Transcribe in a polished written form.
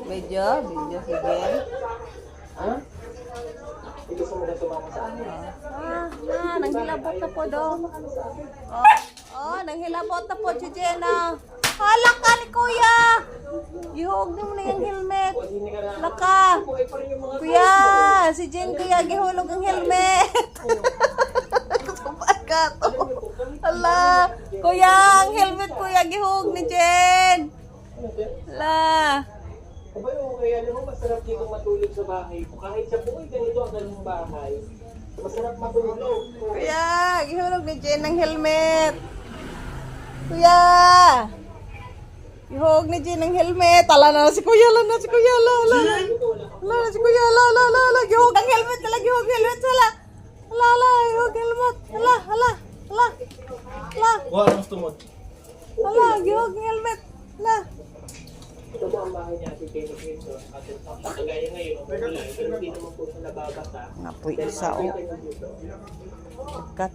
Medyo si Jen. Ha? Ito sa mga tumama sa akin. Nanghilabot na po do. Nanghilabot na po si Jen. Hala ka ni Kuya. Gihog mo na yung helmet. Laka. Kuya, si Jen Kuya, gihulog ang helmet. Hala. Kuya, ang helmet Kuya, gihog ni Jen. Hala. Abay, okay. Alam mo, masarap dito matulog sa bahay. Kahit sa buhay, ganito ang ganung bahay. Masarap matulog. Kuya, gihulog ni Jen ang helmet. Kuya. Gihulog ni Jen ang helmet. Ala na si Kuya, ala na si Kuya, ala na si Kuya, ala. Gihulog ang helmet, ala, gihulog helmet, ala. Ala, gihulog helmet. Ala. Wala mas tumod. Ala, gihulog helmet. Ala. Ito po ang bahay niya, si Kenny Clinton. At kagaya ngayon, pero hindi naman po siya nababasa. Nga po isa o. Kat.